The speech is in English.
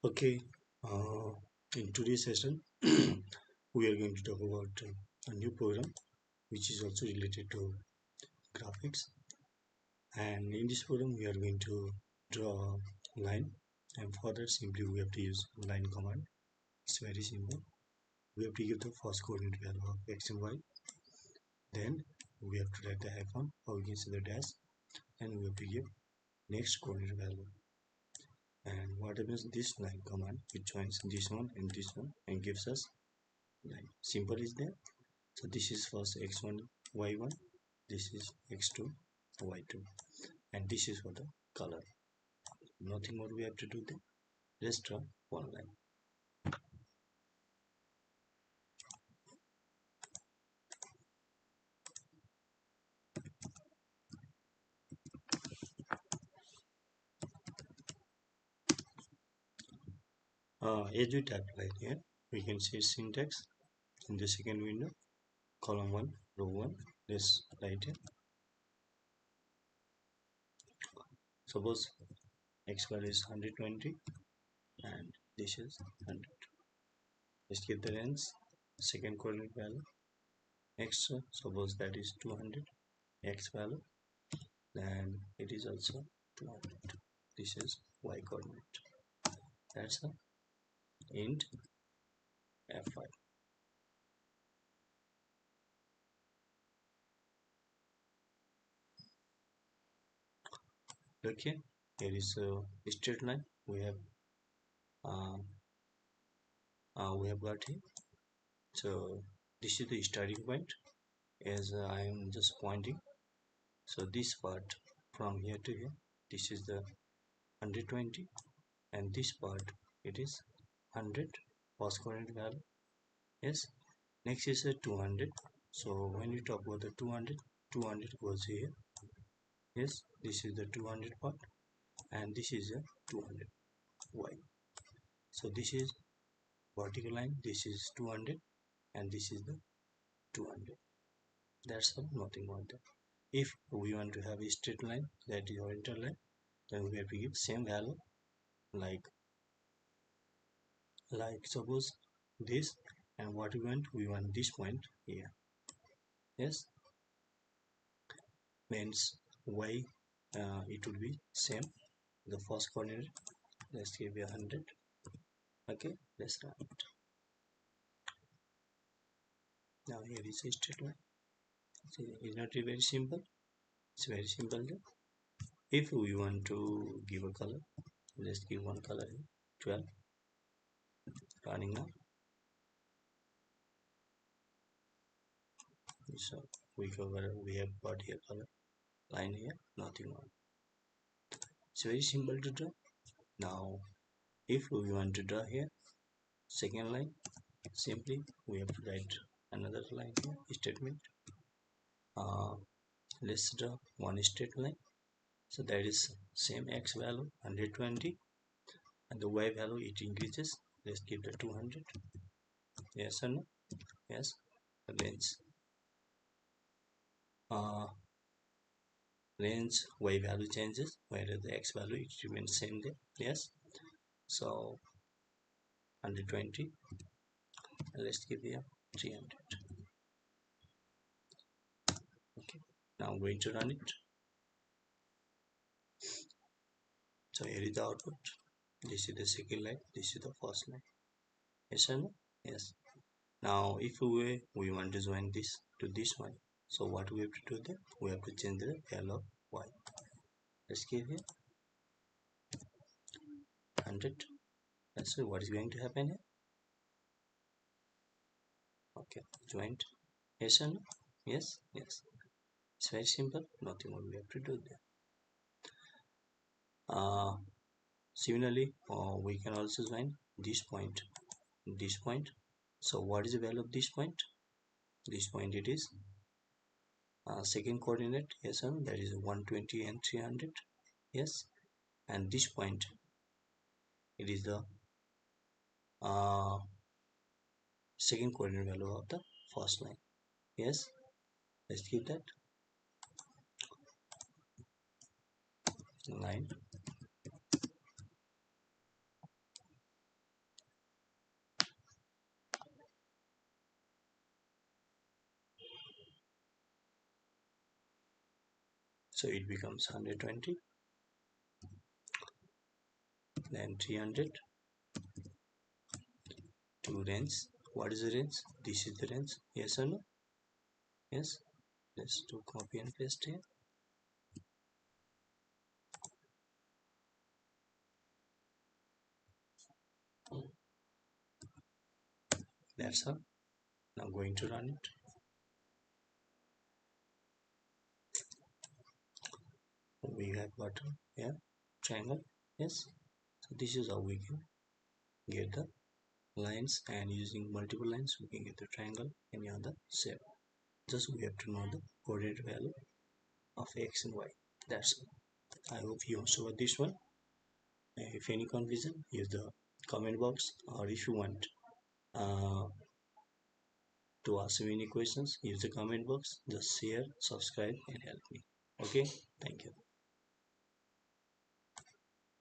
Okay, uh, in today's session, we are going to talk about a new program which is also related to graphics. And in this program, we are going to draw a line, and for that, simply we have to use line command. It's very simple. We have to give the first coordinate value of x and y. Then we have to write the hyphen, or we can say the dash, and we have to give next coordinate value. And what happens? This line command it joins this one and gives us line. Simple is there. So this is first x1 y1, this is x2 y2, and this is for the color. Nothing more we have to do there. Let's draw one line. As we type line here, we can see syntax in the second window, column 1, row 1. Let's write it. Suppose x value is 120 and this is 100. Let's give the range, second coordinate value, x, suppose that is 200, x value, then it is also 200. This is y coordinate. That's a int f5. Okay, here is a straight line uh, we have got here. So this is the starting point as I am just pointing. So this part from here to here, this is the 120, and this part it is 100 first coordinate value. Yes, next is the 200. So when you talk about the 200, 200 goes here. Yes, this is the 200 part, and this is a 200 y. So this is vertical line, this is 200, and this is the 200. That's all, nothing more than. If we want to have a straight line, that is horizontal line, then we have to give same value, like suppose this, and what we want this point here. Yes, means y it would be same, the first coordinate. Let's give 100. Okay, let's run it. Now here is a straight line. See, it's not very simple, it's very simple there. If we want to give a color, let's give one color here, 12. Running now. So we have got here color line here, nothing more. It's very simple to draw. Now if we want to draw here second line, simply we have to write another line here, statement. Let's draw one straight line. So that is same x value 120, and the y value it increases. Let's give the 200. Yes or no? Yes. Range range y value changes, whereas the x value it remains same there. Yes. So 120. Let's give here 300. Okay. Now I'm going to run it. So here is the output. This is the second line. This is the first line. Yes or no? Yes. Now if we want to join this to this one, so what we have to do then? We have to change the value of y. Let's give here 100. That's what is going to happen here. Okay, joined. Yes or no? Yes, yes. It's very simple. Nothing more we have to do there. Similarly, we can also join this point, this point. So what is the value of this point? This point it is second coordinate. Yes, sir, that is 120 and 300. Yes, and this point it is the second coordinate value of the first line. Yes, let's keep that line. So it becomes 120, then 300 to range. What is the range? This is the range. Yes or no? Yes. Let's do copy and paste here. That's all. Now going to run it. We have got yeah triangle. Yes. So this is how we can get the lines, and using multiple lines we can get the triangle any other shape. Just we have to know the coordinate value of x and y. That's all. I hope you also got this one. If any confusion, use the comment box, or if you want uh, to ask me any questions, use the comment box. Just share, subscribe, and help me. Okay.